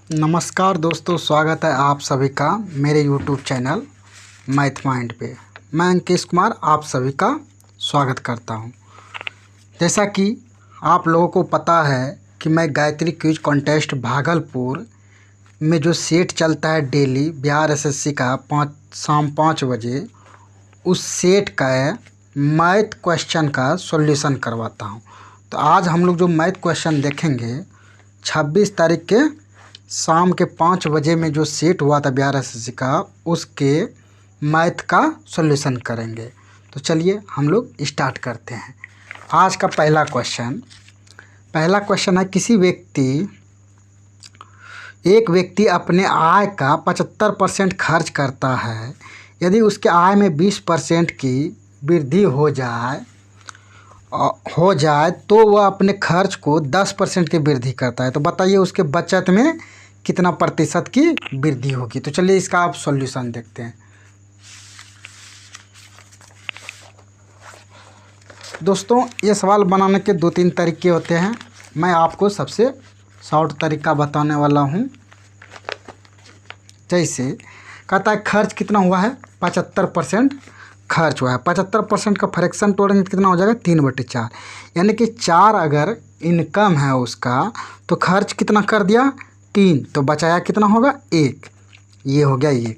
नमस्कार दोस्तों, स्वागत है आप सभी का मेरे YouTube चैनल मैथ माइंड पे। मैं अंकेश कुमार आप सभी का स्वागत करता हूं। जैसा कि आप लोगों को पता है कि मैं गायत्री क्विज कॉन्टेस्ट भागलपुर में जो सेट चलता है डेली बिहार एसएससी का शाम 5 बजे, उस सेट का मैथ क्वेश्चन का सॉल्यूशन करवाता हूं। तो आज हम लोग जो मैथ क्वेश्चन देखेंगे 26 तारीख के शाम के 5 बजे में जो सेट हुआ था बिहार एसएससी का, उसके मैथ का सॉल्यूशन करेंगे। तो चलिए हम लोग स्टार्ट करते हैं। आज का पहला क्वेश्चन है, एक व्यक्ति अपने आय का 75% खर्च करता है। यदि उसके आय में 20% की वृद्धि हो जाए तो वह अपने खर्च को 10% की वृद्धि करता है। तो बताइए उसके बचत में कितना प्रतिशत की वृद्धि होगी। तो चलिए इसका आप सॉल्यूशन देखते हैं। दोस्तों, ये सवाल बनाने के 2-3 तरीके होते हैं। मैं आपको सबसे शॉर्ट तरीका बताने वाला हूँ। जैसे कहता है खर्च कितना हुआ है, 75% खर्च हुआ है। 75% का फ्रैक्शन तोड़ेंगे तो कितना हो जाएगा, 3/4। यानी कि 4 अगर इनकम है उसका तो खर्च कितना कर दिया, 3, तो बचाया कितना होगा, 1। ये हो गया 1।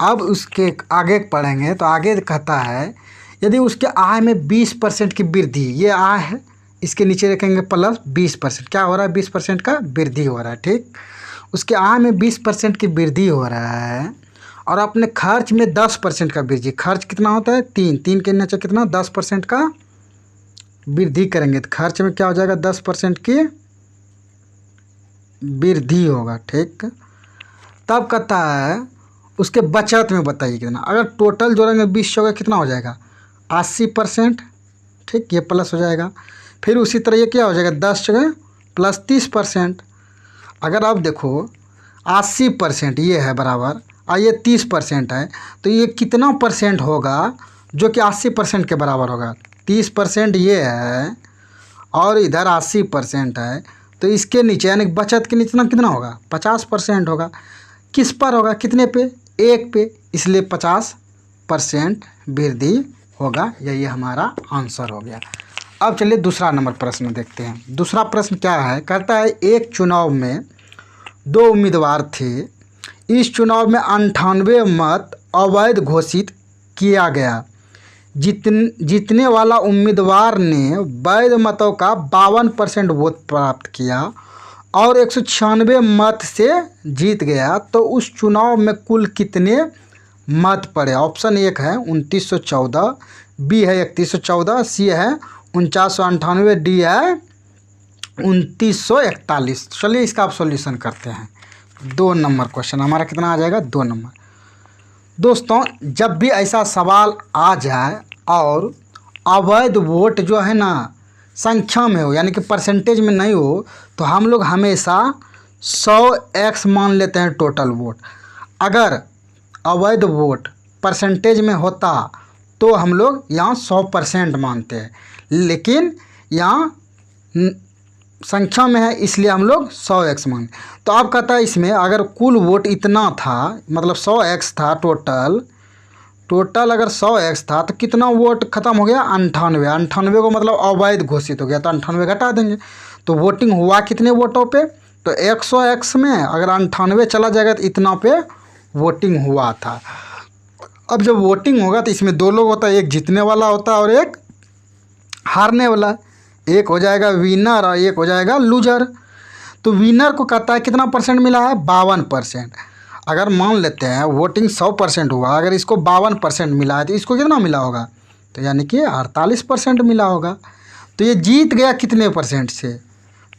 अब उसके आगे पढ़ेंगे तो आगे कहता है यदि उसके आय में 20% की वृद्धि, ये आय है, इसके नीचे रखेंगे प्लस 20%। क्या हो रहा है, 20% का वृद्धि हो रहा है। ठीक, उसके आय में 20% की वृद्धि हो रहा है और अपने खर्च में 10% का वृद्धि। खर्च कितना होता है, 3 के नीचे कितना, 10% का वृद्धि करेंगे तो खर्च में क्या हो जाएगा, 10% की वृद्धि होगा। ठीक, तब कहता है उसके बचत में बताइए कितना। अगर टोटल जोड़ेंगे 20 होगा कितना हो जाएगा, 80%। ठीक, ये प्लस हो जाएगा। फिर उसी तरह ये क्या हो जाएगा, 10 जगह प्लस 30%। अगर आप देखो 80% ये है बराबर और ये 30% है, तो ये कितना परसेंट होगा जो कि 80% के बराबर होगा। 30% ये है और इधर 80% है, तो इसके नीचे यानी बचत के नीचे कितना होगा, 50% होगा। किस पर होगा, कितने पे, 1 पे, इसलिए 50% वृद्धि होगा। यही हमारा आंसर हो गया। अब चलिए दूसरा नंबर प्रश्न देखते हैं। दूसरा प्रश्न क्या है, कहता है एक चुनाव में 2 उम्मीदवार थे। इस चुनाव में 98 मत अवैध घोषित किया गया। जीतने वाला उम्मीदवार ने वैध मतों का 52% वोट प्राप्त किया और 196 मत से जीत गया। तो उस चुनाव में कुल कितने मत पड़े। ऑप्शन 1 है 2914, बी है 3114, सी है 4998, डी है 2941। चलिए इसका आप सॉल्यूशन करते हैं। 2 नंबर क्वेश्चन हमारा कितना आ जाएगा, 2 नंबर। दोस्तों, जब भी ऐसा सवाल आ जाए और अवैध वोट जो है ना संख्या में हो, यानी कि परसेंटेज में नहीं हो, तो हम लोग हमेशा 100x मान लेते हैं टोटल वोट। अगर अवैध वोट परसेंटेज में होता तो हम लोग यहाँ 100% मानते हैं, लेकिन यहाँ संख्या में है इसलिए हम लोग 100x मान। तो अब कहता है इसमें अगर कुल वोट इतना था, मतलब 100x था टोटल अगर 100x था तो कितना वोट खत्म हो गया, 98 को मतलब अवैध घोषित हो गया, तो 98 घटा देंगे। तो वोटिंग हुआ कितने वोटों पे, तो 100x में अगर 98 चला जाएगा तो इतना पे वोटिंग हुआ था। अब जब वोटिंग होगा तो इसमें 2 लोग होता है, एक जीतने वाला होता है और एक हारने वाला। एक हो जाएगा विनर और एक हो जाएगा लूजर। तो विनर को कहता है कितना परसेंट मिला है, 52%। अगर मान लेते हैं वोटिंग 100% हुआ, अगर इसको 52% मिला है तो इसको कितना मिला होगा, तो यानी कि 48% मिला होगा। तो ये जीत गया कितने परसेंट से,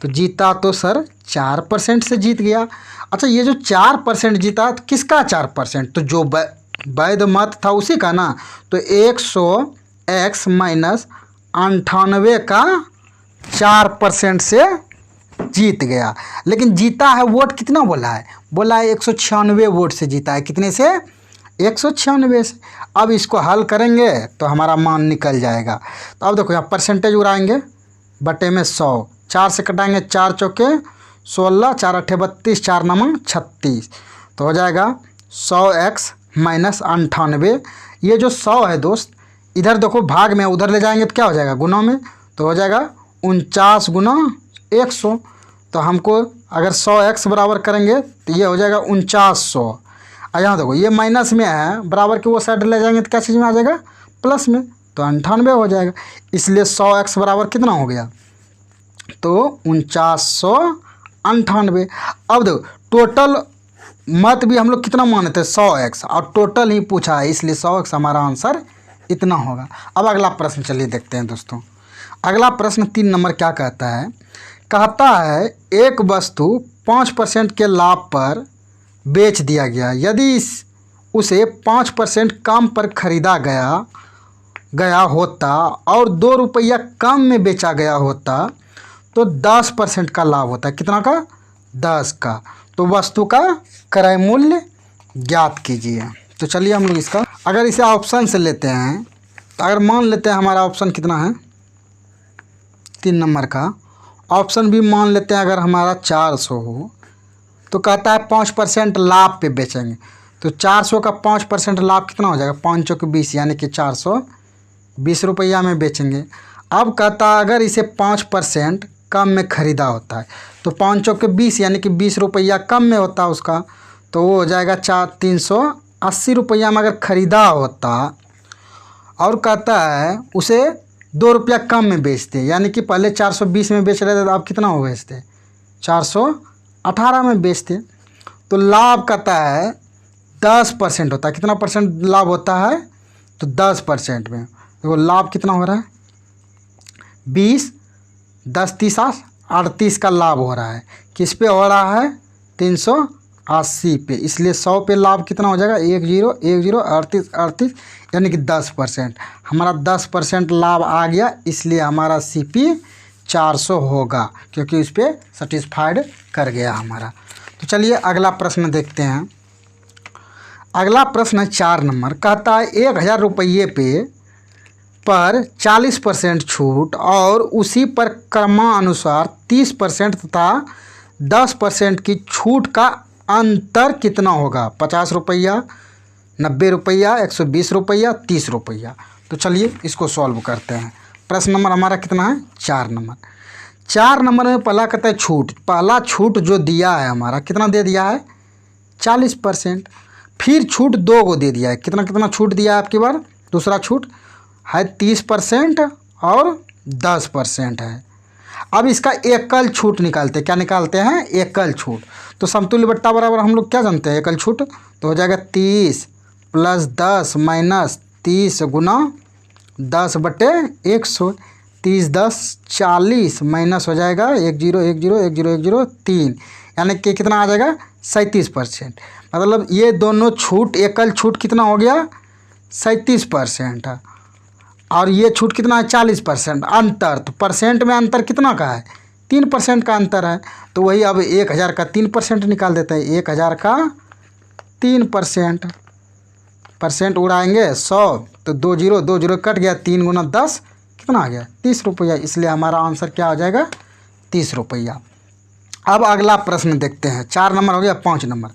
तो जीता तो सर 4% से जीत गया। अच्छा, ये जो 4% जीता तो किसका 4%, तो जो वैध मत था उसी का ना। तो 100x माइनस 98 का 4% से जीत गया। लेकिन जीता है वोट कितना बोला है 196 वोट से जीता है। कितने से, 196 से। अब इसको हल करेंगे तो हमारा मान निकल जाएगा। तो अब देखो यहाँ परसेंटेज उड़ाएंगे, बटे में 100, 4 से कटाएंगे 4 चौके 16 4 8 32 4 9 36, तो हो जाएगा 100x माइनस 98। ये जो 100 है दोस्त, इधर देखो भाग में, उधर ले जाएंगे तो क्या हो जाएगा, गुना में, तो हो जाएगा 49 गुना 100। तो हमको अगर 100x बराबर करेंगे तो ये हो जाएगा 4900। और यहाँ देखो ये माइनस में है, बराबर के वो साइड ले जाएंगे तो क्या चीज़ में आ जाएगा, प्लस में, तो 98 हो जाएगा। इसलिए 100x बराबर कितना हो गया, तो 4998। अब देखो टोटल मत भी हम लोग कितना माने थे, 100x, और टोटल ही पूछा है, इसलिए 100x हमारा आंसर इतना होगा। अब अगला प्रश्न चलिए देखते हैं दोस्तों। अगला प्रश्न 3 नंबर क्या कहता है, कहता है एक वस्तु 5% के लाभ पर बेच दिया गया, यदि उसे 5% कम पर खरीदा गया होता और 2 रुपया कम में बेचा गया होता तो 10% का लाभ होता है। कितना का, 10 का। तो वस्तु का क्रय मूल्य ज्ञात कीजिए। तो चलिए हम लोग इसका, अगर इसे ऑप्शन से लेते हैं, तो अगर मान लेते हैं हमारा ऑप्शन कितना है, 3 नंबर का ऑप्शन भी मान लेते हैं अगर हमारा 400 हो, तो कहता है 5% लाभ पे बेचेंगे, तो 400 का 5% लाभ कितना हो जाएगा, 5 चौके 20, यानी कि 420 रुपया में बेचेंगे। अब कहता है अगर इसे 5% कम में ख़रीदा होता है, तो 5 चौके 20 यानी कि 20 रुपया कम में होता है उसका, तो वो हो जाएगा 380 रुपया में अगर ख़रीदा होता। और कहता है उसे 2 रुपया कम में बेचते, यानी कि पहले 420 में बेच रहे थे, तो अब कितना हो बेचते, 418 में बेचते। तो लाभ कहता है 10% होता है। कितना परसेंट लाभ होता है, तो 10% में। देखो लाभ कितना हो रहा है, 20, 10 30 38 का लाभ हो रहा है। किस पे हो रहा है, 380 पे, इसलिए 100 पे लाभ कितना हो जाएगा, 10 10 38 38, यानी कि 10%। हमारा 10% लाभ आ गया, इसलिए हमारा CP 400 होगा, क्योंकि इस पर सेटिस्फाइड कर गया हमारा। तो चलिए अगला प्रश्न देखते हैं। अगला प्रश्न है 4 नंबर, कहता है 1000 रुपये पर 40% छूट और उसी पर क्रमानुसार 30% तथा 10% की छूट का अंतर कितना होगा, 50 रुपया, 90 रुपया, 120 रुपया, 30 रुपया। तो चलिए इसको सॉल्व करते हैं। प्रश्न नंबर हमारा कितना है, 4 नंबर। 4 नंबर में पहला कहता है छूट, पहला छूट जो दिया है हमारा कितना दे दिया है, 40%। फिर छूट 2 को दे दिया है, कितना कितना छूट दिया है आपकी बार, दूसरा छूट है 30% और 10% है। अब इसका एकल छूट निकालते हैं, क्या निकालते हैं, एकल छूट। तो समतुल्य बट्टा बराबर हम लोग क्या जानते हैं, एकल छूट, तो हो जाएगा 30 + 10 माइनस 30 गुना 10/100, 30 10 40 माइनस हो जाएगा 10 10 10 10 3, यानी कि कितना आ जाएगा, 37%। मतलब ये दोनों छूट, एकल छूट कितना हो गया, 37%, और ये छूट कितना है, 40%। अंतर, तो परसेंट में अंतर कितना का है, 3% का अंतर है। तो वही अब 1000 का 3% निकाल देते हैं, 1000 का 3%, परसेंट उड़ाएंगे 100, तो 2 0 कट गया, 3 गुना 10 कितना आ गया, 30 रुपया। इसलिए हमारा आंसर क्या हो जाएगा, 30 रुपया। अब अगला प्रश्न देखते हैं, 4 नंबर हो गया। 5 नंबर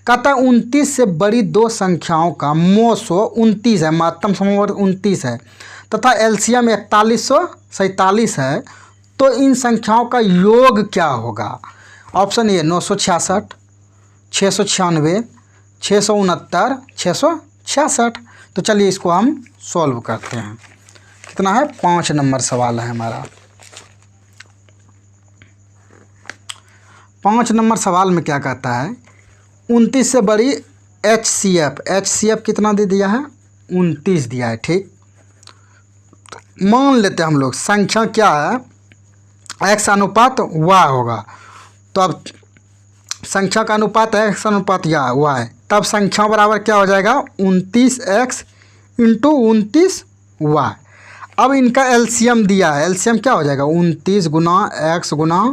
कहता है 29 से बड़ी 2 संख्याओं का मोसो 29 है, महत्तम समवर्ग 29 है तथा एलसीएम 4147 है, तो इन संख्याओं का योग क्या होगा। Option A 966, 696, 669, 666। तो चलिए इसको हम सॉल्व करते हैं। कितना है, 5 नंबर सवाल है हमारा। 5 नंबर सवाल में क्या कहता है, 29 से बड़ी HCF कितना दे दिया है, 29 दिया है। ठीक, मान लेते हैं हम लोग संख्या क्या है, x अनुपात y होगा। तो अब संख्या का अनुपात है x अनुपात y, तब संख्या बराबर क्या हो जाएगा, 29x इंटू 29y। अब इनका एलसीएम दिया है, एलसीएम क्या हो जाएगा, 29 गुना x गुना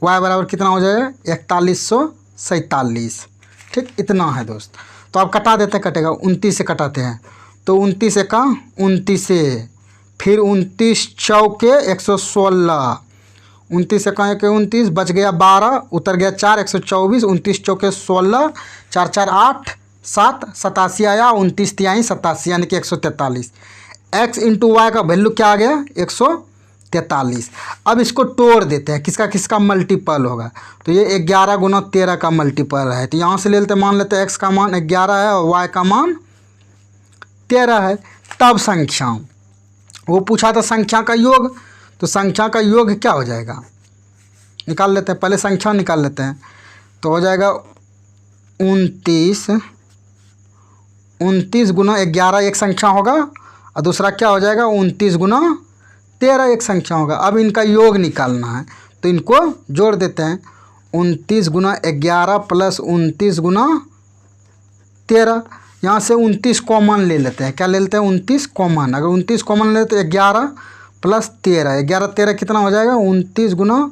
y बराबर कितना हो जाएगा, 4147। ठीक, इतना है दोस्त। तो अब कटा देते हैं, कटेगा 29 से कटाते हैं, तो 29 का 29 से, फिर 29 चौके 116, 29 एका 29, बच गया 12, उतर गया 4, 124, 29 चौके 16, 4 4 8 7, 87 आया, 29 तिहाई 87 यानी कि 143। x इंटू वाई का वैल्यू क्या आ गया 143। अब इसको तोड़ देते हैं, किसका किसका मल्टीपल होगा, तो ये 11 गुना 13 का मल्टीपल है, तो यहाँ से ले लेते, मान लेते x का मान 11 है और y का मान 13 है। तब संख्या, वो पूछा था संख्या का योग, तो संख्या का योग क्या हो जाएगा, निकाल लेते हैं, पहले संख्या निकाल लेते हैं। तो हो जाएगा 29 गुना 11 एक संख्या होगा, और दूसरा क्या हो जाएगा 29 गुना 13 एक संख्या होगा। अब इनका योग निकालना है, तो इनको जोड़ देते हैं। 29 गुना 11 प्लस 29 गुना 13, यहाँ से 29 कॉमन ले लेते हैं, क्या ले लेते हैं 29 कॉमन। अगर 29 कॉमन ले तो 11 प्लस 13, 11 13 कितना हो जाएगा 29 गुना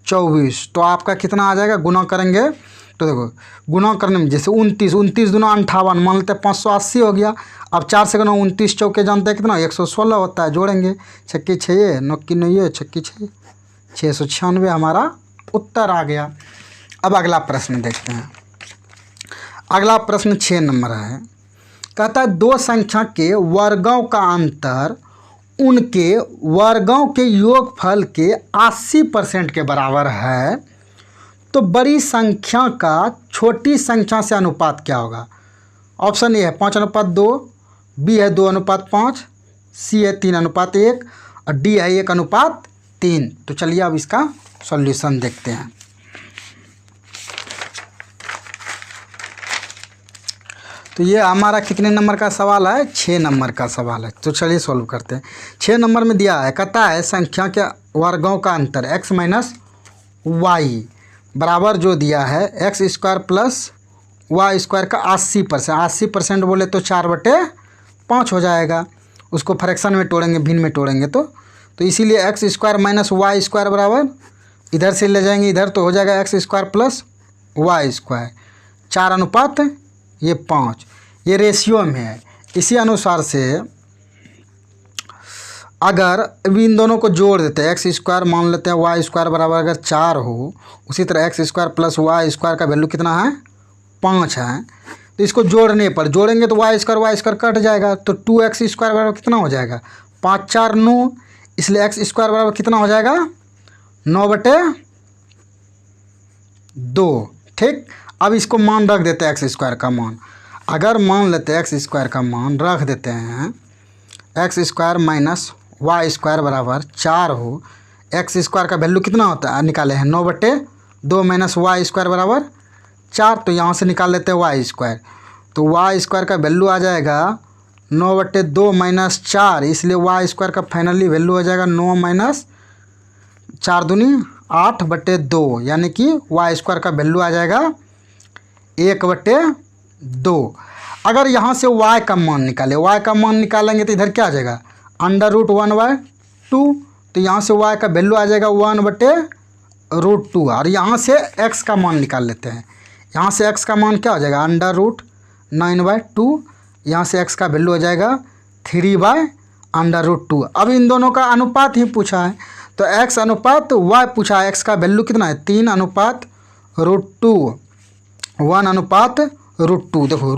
24, तो आपका कितना आ जाएगा, गुना करेंगे तो देखो गुना करने में जैसे 29 दुना 58, मान लेते हैं 580 हो गया। अब 4 से गुना 29 चौके जानते हैं कितना 116 होता है, जोड़ेंगे 6 6 9 9 6 6 696 हमारा उत्तर आ गया। अब अगला प्रश्न देखते हैं। अगला प्रश्न 6 नंबर है, कहता है दो संख्या के वर्गों का अंतर उनके वर्गों के योगफल के 80% के बराबर है, तो बड़ी संख्या का छोटी संख्या से अनुपात क्या होगा। ऑप्शन ए है 5:2, बी है 2:5, सी है 3:1 और डी है 1:3। तो चलिए अब इसका सॉल्यूशन देखते हैं। तो ये हमारा कितने नंबर का सवाल है, 6 नंबर का सवाल है। तो चलिए सॉल्व करते हैं। 6 नंबर में दिया है, कहता है संख्या के वर्गों का अंतर x माइनस वाई बराबर जो दिया है x² प्लस y² का 80%। 80% बोले तो 4/5 हो जाएगा, उसको फ्रैक्शन में तोड़ेंगे, भिन्न में तोड़ेंगे तो इसीलिए x² माइनस y² बराबर इधर से ले जाएंगे इधर, तो हो जाएगा x² प्लस y²। 4:5 ये रेशियो में है। इसी अनुसार से अगर इन दोनों को जोड़ देते हैं, x² मान लेते हैं y² बराबर अगर 4 हो, उसी तरह x² प्लस y² का वैल्यू कितना है 5 है, तो इसको जोड़ने पर जोड़ेंगे तो y² कट जाएगा, तो 2x² बराबर कितना हो जाएगा 5 4 9, इसलिए x² बराबर कितना हो जाएगा 9/2। ठीक, अब इसको मान रख देते हैं x² का मान। अगर मान लेते हैं x² का मान रख देते हैं, x² माइनस y² बराबर 4 हो, x² का वैल्यू कितना होता है निकाले हैं 9/2 माइनस y² बराबर 4, तो यहाँ से निकाल लेते हैं y², तो y² का वैल्यू आ जाएगा 9/2 माइनस 4, इसलिए y² का फाइनली वैल्यू हो जाएगा 9 माइनस 4 दूनी 8/2, यानी कि y² का वैल्यू आ जाएगा 1/2। अगर यहाँ से y का मान निकाले, y का मान निकालेंगे तो इधर क्या आ जाएगा √1/2, तो यहाँ से y का वैल्यू आ जाएगा 1/√2। और यहाँ से x का मान निकाल लेते हैं, यहाँ से x का मान क्या हो जाएगा √9/2, यहाँ से x का वैल्यू हो जाएगा 3/√2। अब इन दोनों का अनुपात ही पूछा है, तो x अनुपात y पूछा है, x का वैल्यू कितना है 3/√2, 1/√2। देखो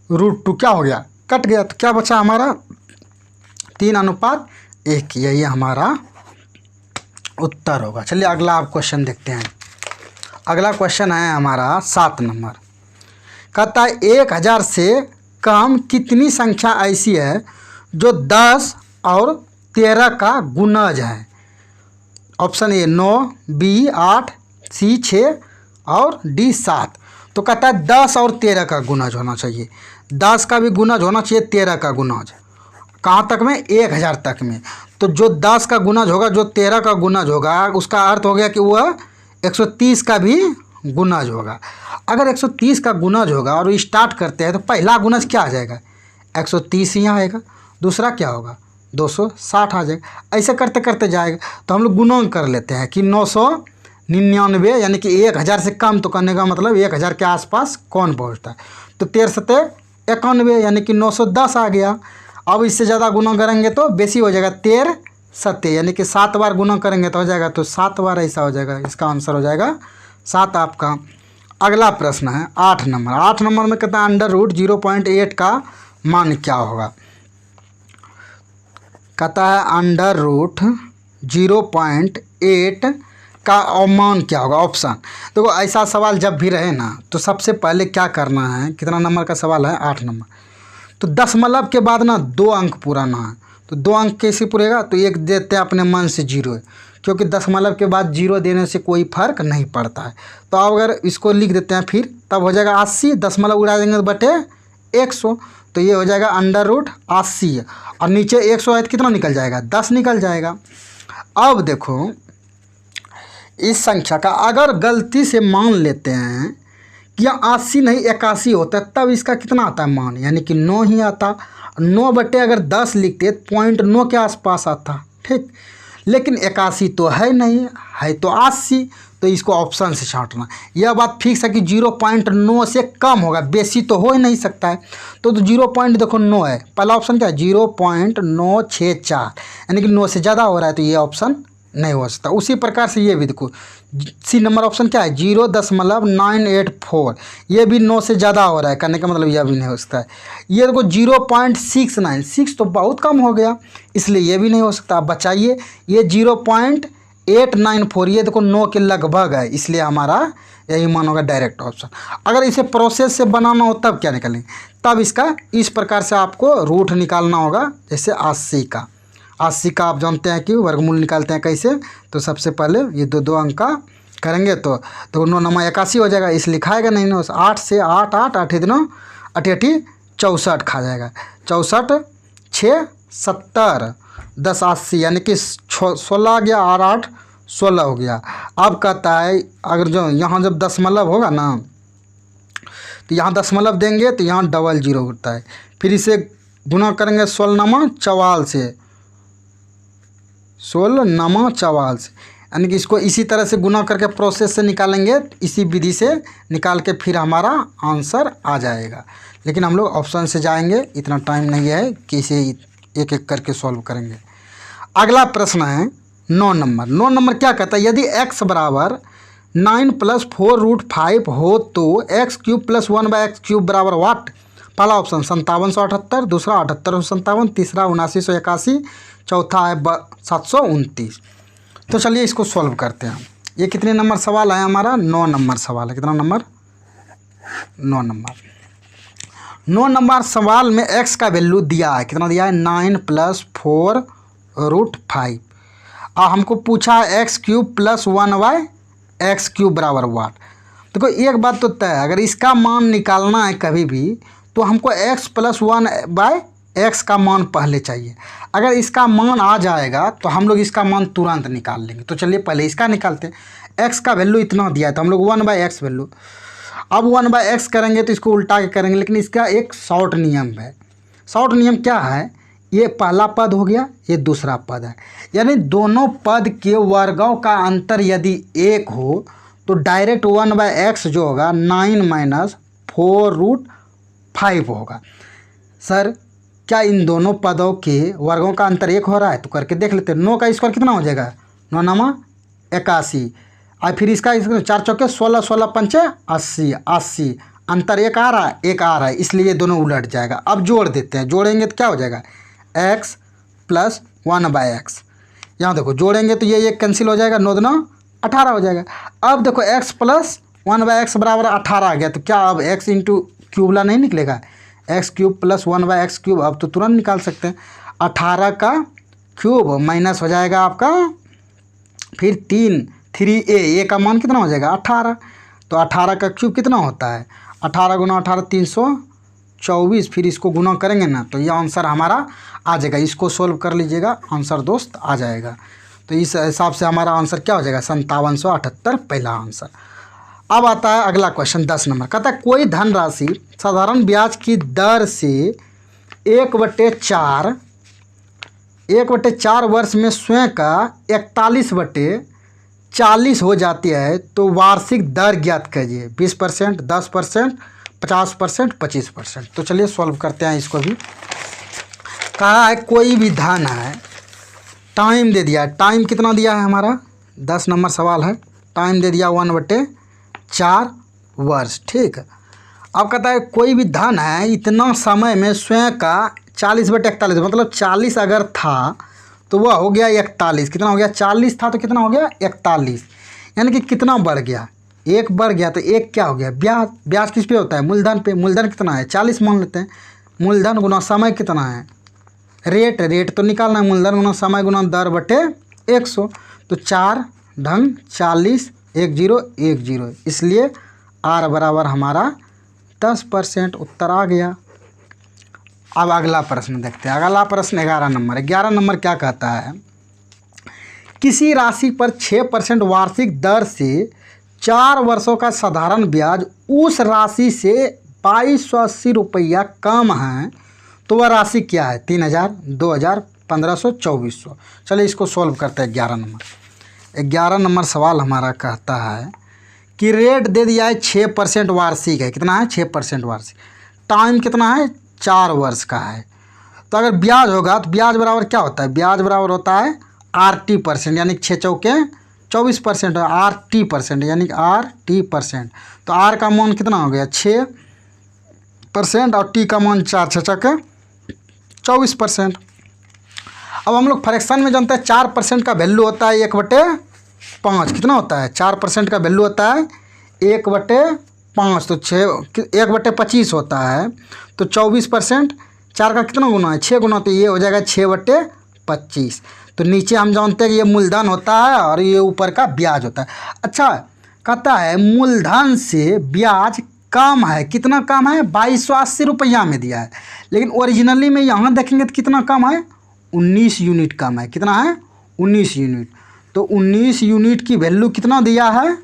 √2 क्या हो गया कट गया, तो क्या बचा हमारा 3/1, यही हमारा उत्तर होगा। चलिए अगला आप क्वेश्चन देखते हैं। अगला क्वेश्चन है हमारा 7 नंबर, कहता है 1000 से कम कितनी संख्या ऐसी है जो 10 और 13 का गुणज है। ऑप्शन ए 9, बी 8, सी 6 और डी 7। तो कहता है 10 और 13 का गुणज होना चाहिए, 10 का भी गुणज होना चाहिए, 13 का गुणज। कहाँ तक में 1000 तक में। तो जो 10 का गुणज होगा, जो 13 का गुणज होगा, उसका अर्थ हो गया कि वह 130 का भी गुणज होगा। अगर 130 का गुणज होगा और स्टार्ट करते हैं तो पहला गुणज क्या आ जाएगा 130 ही आएगा, दूसरा क्या होगा 260 आ जाएगा। ऐसे करते करते जाएगा, तो हम लोग गुणन कर लेते हैं कि 999 यानी कि 1000 से कम, तो करने का मतलब 1000 के आसपास कौन पहुंचता है, तो 13 91 यानी कि 910 आ गया। अब इससे ज़्यादा गुणा करेंगे तो बेसी हो जाएगा 13 सत्य, यानी कि 7 बार गुना करेंगे तो हो जाएगा, तो 7 बार ऐसा हो जाएगा, इसका आंसर हो जाएगा 7 आपका। अगला प्रश्न है 8 नंबर। 8 नंबर में कहता है अंडर रूट 0.8 का मान क्या होगा। कहता है अंडर रूट 0.8 का मान क्या होगा। ऑप्शन देखो, ऐसा सवाल जब भी रहे ना तो सबसे पहले क्या करना है, कितना नंबर का सवाल है 8 नंबर, तो दशमलव के बाद ना 2 अंक पुराना है, तो 2 अंक कैसे पूरेगा, तो एक देते हैं अपने मन से 0 है, क्योंकि दशमलव के बाद 0 देने से कोई फर्क नहीं पड़ता है। तो अगर इसको लिख देते हैं फिर, तब हो जाएगा 80, दशमलव उड़ा देंगे तो बटे 100, तो ये हो जाएगा अंडर रूट 80, और नीचे 100 है तो कितना निकल जाएगा, 10 निकल जाएगा। अब देखो इस संख्या का अगर गलती से मान लेते हैं कि यह 80 नहीं 81 होता है, तब इसका कितना आता है मान, यानी कि 9 ही आता। 9 बटे अगर 10 लिखते 0.9 के आसपास आता, ठीक, लेकिन 81 तो है नहीं, है तो 80, तो इसको ऑप्शन से छांटना। यह बात फिक्स है कि 0.9 से कम होगा, बेसी तो हो ही नहीं सकता है। तो 0.9 है, पहला ऑप्शन क्या है 0.964, यानी कि 9 से ज़्यादा हो रहा है, तो ये ऑप्शन नहीं हो सकता। उसी प्रकार से ये भी देखो, सी नंबर ऑप्शन क्या है 0.984, ये भी 9 से ज़्यादा हो रहा है, करने का मतलब यह भी नहीं हो सकता है। ये देखो 0.696 तो बहुत कम हो गया, इसलिए ये भी नहीं हो सकता। अब बचाइए, ये 0.894, ये देखो 9 के लगभग है, इसलिए हमारा यही मान होगा डायरेक्ट ऑप्शन। अगर इसे प्रोसेस से बनाना हो तब क्या निकालेंगे, तब इसका इस प्रकार से आपको रूट निकालना होगा। जैसे 80 का आप जानते हैं कि वर्गमूल निकालते हैं कैसे, तो सबसे पहले ये दो अंक का करेंगे तो 9 9 81 हो जाएगा, इस लिखाएगा नहीं ना, 8 से 8 8 8 दिनों 8 8 64 खा जाएगा, 64 6 70 10 80, यानी कि 16 आ गया, और 8 16 हो गया। अब कहता है अगर जो यहाँ जब दशमलव होगा ना, तो यहाँ दशमलव देंगे तो यहाँ डबल 0 होता है, फिर इसे गुना करेंगे 16 से 16 से, यानी कि इसको इसी तरह से गुना करके प्रोसेस से निकालेंगे, इसी विधि से निकाल के फिर हमारा आंसर आ जाएगा। लेकिन हम लोग ऑप्शन से जाएंगे, इतना टाइम नहीं है कि इसे एक एक करके सॉल्व करेंगे। अगला प्रश्न है 9 नंबर। 9 नंबर क्या कहता है, यदि x बराबर 9 + 4√5 हो तो x³ + 1/x³ बराबर वाट। पहला ऑप्शन 5778, दूसरा 7857, तीसरा 7981, चौथा है 729। तो चलिए इसको सॉल्व करते हैं। ये कितने नंबर सवाल है हमारा, 9 नंबर सवाल है। कितना नंबर, 9 नंबर। 9 नंबर सवाल में x का वैल्यू दिया है, कितना दिया है 9 + 4√5, और हमको पूछा है x³ + 1/x³ बराबर वाट। देखो एक बात तो तय है, अगर इसका मान निकालना है कभी भी तो हमको x + 1/x का मान पहले चाहिए। अगर इसका मान आ जाएगा तो हम लोग इसका मान तुरंत निकाल लेंगे। तो चलिए पहले इसका निकालते हैं। x का वैल्यू इतना दिया है तो हम लोग 1/x वैल्यू, अब 1/x करेंगे तो इसको उल्टा के करेंगे, लेकिन इसका एक शॉर्ट नियम है। शॉर्ट नियम क्या है, ये पहला पद हो गया, ये दूसरा पद है, यानी दोनों पद के वर्गों का अंतर यदि 1 हो तो डायरेक्ट 1/x जो होगा 9 - 4√5 होगा। सर क्या इन दोनों पदों के वर्गों का अंतर 1 हो रहा है, तो करके देख लेते हैं। 9 का स्क्वायर कितना हो जाएगा, 9 9 81, और फिर इसका 4 चौके 16 16 पंचे 80 80, अंतर 1 आ रहा है, 1 आ रहा है, इसलिए दोनों उलट जाएगा। अब जोड़ देते हैं, जोड़ेंगे तो क्या हो जाएगा x + 1/x। यहाँ देखो जोड़ेंगे तो ये कैंसिल हो जाएगा, 9 9 18 हो जाएगा। अब देखो x + 1/x बराबर 18 आ गया, तो क्या अब x × क्यूबला नहीं निकलेगा, x³ + 1/x³। अब तो तुरंत निकाल सकते हैं। 18 का क्यूब माइनस हो जाएगा आपका फिर 3a का मान कितना हो जाएगा 18, तो 18 का क्यूब कितना होता है 18 × 18 324, फिर इसको गुना करेंगे ना तो ये आंसर हमारा आ जाएगा। इसको सोल्व कर लीजिएगा, आंसर दोस्त आ जाएगा। तो इस हिसाब से हमारा आंसर क्या हो जाएगा 5778, पहला आंसर। अब आता है अगला क्वेश्चन 10 नंबर। कहता है कोई धनराशि साधारण ब्याज की दर से 1/4 वर्ष में स्वयं का 41/40 हो जाती है, तो वार्षिक दर ज्ञात कीजिए। 20%, 10%, 50%, 25%। तो चलिए सॉल्व करते हैं इसको भी। कहा है कोई भी धन है, टाइम दे दिया, टाइम कितना दिया है हमारा, 10 नंबर सवाल है, टाइम दे दिया 1/4 वर्ष। ठीक है, अब कहता है कोई भी धन है इतना समय में स्वयं का 40/41, मतलब 40 अगर था तो वह हो गया 41। कितना हो गया, 40 था तो कितना हो गया 41, यानी कि कितना बढ़ गया, एक बढ़ गया। तो एक क्या हो गया, ब्याज। ब्याज किस पे होता है, मूलधन पे। मूलधन कितना है 40 मान लेते हैं, मूलधन गुना समय कितना है, रेट। रेट तो निकालना है, मूलधन गुना समय गुना दर बटे 100। तो 4 ढंग 40 1010, इसलिए आर बराबर हमारा 10%। उत्तर आ गया। अब अगला प्रश्न देखते हैं। अगला प्रश्न 11 नंबर। 11 नंबर क्या कहता है, किसी राशि पर 6% वार्षिक दर से 4 वर्षों का साधारण ब्याज उस राशि से 2280 रुपया कम है, तो वह राशि क्या है, 3000, 2000, 1500, 2400। चलिए इसको सॉल्व करते हैं। 11 नंबर। 11 नंबर सवाल हमारा कहता है कि रेट दे दिया है 6% वार्षिक है। कितना है, 6% वार्षिक। टाइम कितना है, 4 वर्ष का है। तो अगर ब्याज होगा तो ब्याज बराबर क्या होता है, ब्याज बराबर होता है RT%, यानी 6 चौके 24% है, RT% यानी RT%। तो R का मान कितना हो गया 6% और T का मान 4 6 चौके 24%। अब हम लोग फ्रैक्शन में जानते हैं 4% का वैल्यू होता है 1/5। कितना होता है, 4% का वैल्यू होता है 1/5। तो 1/25 होता है। तो 24%, 4 का कितना गुना है, 6 गुना, तो ये हो जाएगा 6/25। तो नीचे हम जानते हैं कि ये मूलधन होता है और ये ऊपर का ब्याज होता है। अच्छा, कहता है मूलधन से ब्याज कम है। कितना कम है, 2280 रुपया में दिया है, लेकिन ओरिजिनली में यहाँ देखेंगे तो कितना कम है, 19 यूनिट कम है। कितना है, 19 यूनिट। तो 19 यूनिट की वैल्यू कितना दिया है,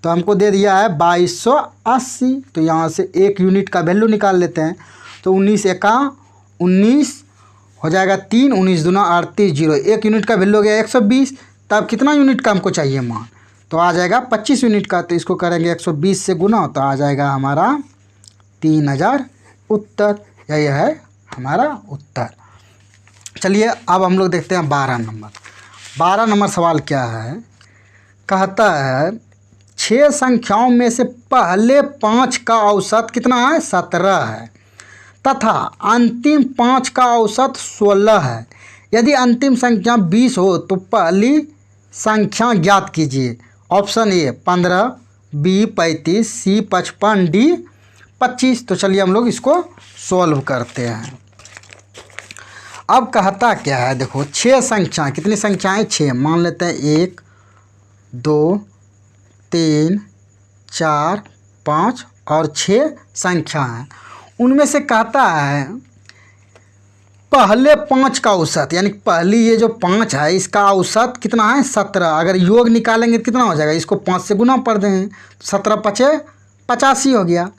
तो हमको दे दिया है 2280। तो यहाँ से 1 यूनिट का वैल्यू निकाल लेते हैं। तो 19 एका 19 हो जाएगा 3, 19 दूना 38, 0। 1 यूनिट का वैल्यू हो गया 120। तब कितना यूनिट का हमको चाहिए मान, तो आ जाएगा 25 यूनिट का। तो इसको करेंगे 120 से गुना, तो आ जाएगा हमारा 3000। उत्तर यही है हमारा उत्तर। चलिए अब हम लोग देखते हैं 12 नंबर। 12 नंबर सवाल क्या है, कहता है 6 संख्याओं में से पहले 5 का औसत कितना है, 17 है, तथा अंतिम 5 का औसत 16 है। यदि अंतिम संख्या 20 हो तो पहली संख्या ज्ञात कीजिए। Option A 15, B 35, C 55, D 25। तो चलिए हम लोग इसको सॉल्व करते हैं। अब कहता क्या है, देखो 6 संख्या, कितनी संख्याएं, 6 मान लेते हैं, 1 2 3 4 5 और 6 संख्या हैं। उनमें से कहता है पहले 5 का औसत, यानी पहली ये जो 5 है इसका औसत कितना है, 17। अगर योग निकालेंगे तो कितना हो जाएगा, इसको 5 से गुना कर देंगे, 17 5 85 हो गया।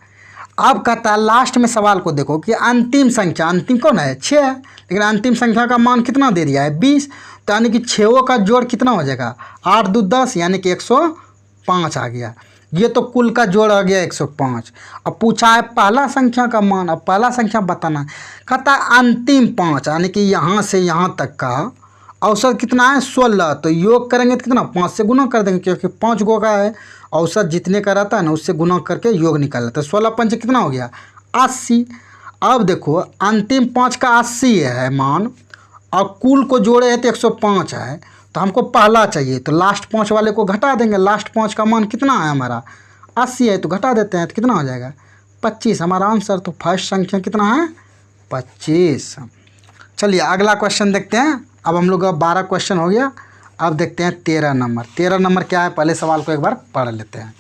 अब कहता है लास्ट में सवाल को देखो कि अंतिम संख्या, अंतिम कौन है, 6 है, लेकिन अंतिम संख्या का मान कितना दे दिया है, 20। तो यानी कि 6 का जोड़ कितना हो जाएगा, 8 2 10, यानी कि 105 आ गया। ये तो कुल का जोड़ आ गया 105। अब पूछा है पहला संख्या का मान, अब पहला संख्या बताना है। कहता है अंतिम 5, यानी कि यहाँ से यहाँ तक का औसत कितना है, 16। तो योग करेंगे तो कितना, 5 से गुना कर देंगे, क्योंकि 5 गो का है औसत, जितने का रहता है ना उससे गुना करके योग निकाल लेते हैं। 16 पंच कितना हो गया, 80। अब देखो अंतिम 5 का 80 है मान, और कुल को जोड़े है तो 105 है। तो हमको पहला चाहिए, तो लास्ट 5 वाले को घटा देंगे। लास्ट 5 का मान कितना है हमारा, 80 है, तो घटा देते हैं, तो कितना हो जाएगा, 25 हमारा आंसर। तो फर्स्ट संख्या कितना है, 25। चलिए अगला क्वेश्चन देखते हैं। अब हम लोग का 12 क्वेश्चन हो गया। अब देखते हैं 13 नंबर। 13 नंबर क्या है, पहले सवाल को एक बार पढ़ लेते हैं।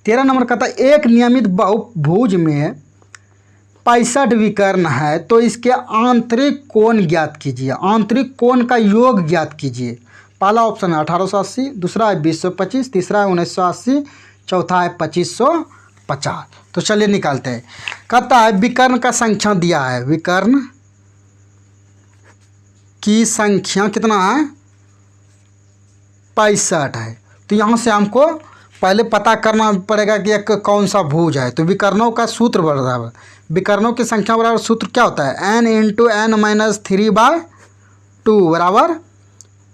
13 नंबर कहता है एक नियमित बहुभुज में 65 विकर्ण है, तो इसके आंतरिक कोण ज्ञात कीजिए। आंतरिक कोण का योग ज्ञात कीजिए। पहला ऑप्शन है 1880, दूसरा है 2025, तीसरा है 1980, चौथा है 2550। तो चलिए निकालते हैं। कहता है विकर्ण का संख्या दिया है, विकर्ण की संख्या कितना है, 65 है। तो यहाँ से हमको पहले पता करना पड़ेगा कि एक कौन सा भुज है। तो विकर्णों का सूत्र बराबर, विकर्णों की संख्या बराबर सूत्र क्या होता है, n × n - 3/2। 2 बराबर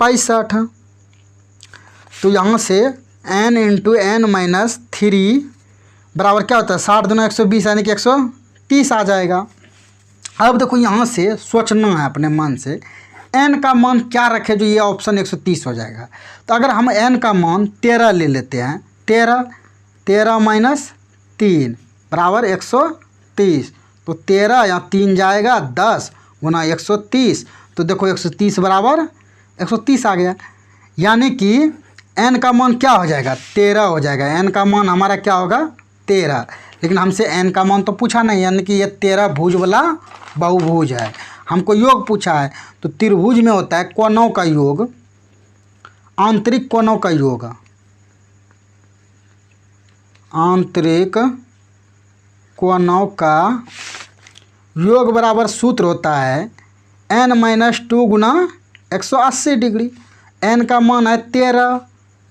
65। तो यहाँ से n इंटू n माइनस 3 बराबर क्या होता है 60 दूना 120 यानी कि 130 आ जाएगा। अब देखो यहाँ से सोचना है अपने मन से n का मान क्या रखे जो ये ऑप्शन 130 हो जाएगा। तो अगर हम n का मान 13 ले लेते हैं, 13 माइनस 3 बराबर 130। तो 13 या 3 जाएगा 10 गुना 130। तो देखो 130 बराबर 130 आ गया, यानी कि n का मान क्या हो जाएगा 13 हो जाएगा। n का मान हमारा क्या होगा 13, लेकिन हमसे n का मान तो पूछा नहीं, यानी कि ये 13 भुज वाला बहुभुज है। हमको योग पूछा है, तो त्रिभुज में होता है कोणों का योग, आंतरिक कोणों का योग। आंतरिक कोणों का योग बराबर सूत्र होता है n माइनस 2 गुना 180 डिग्री। n का मान है 13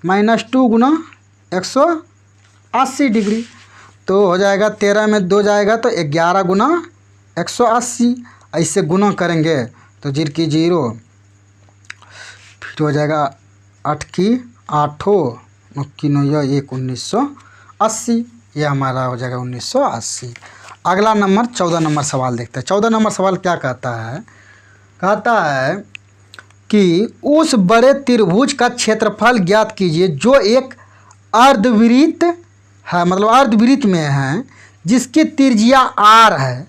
माइनस 2 गुना 180 डिग्री। तो हो जाएगा 13 में 2 जाएगा तो 11 गुना 180। ऐसे गुना करेंगे तो 0 की 0, फिर हो जाएगा 8 की 8, 9 की 9 या 1 1980। ये हमारा हो जाएगा 1980। अगला नंबर 14 नंबर सवाल देखते हैं। 14 नंबर सवाल क्या कहता है, कहता है कि उस बड़े त्रिभुज का क्षेत्रफल ज्ञात कीजिए जो एक अर्धवृत्त है, मतलब अर्धवृत्त में है, जिसकी त्रिज्या r है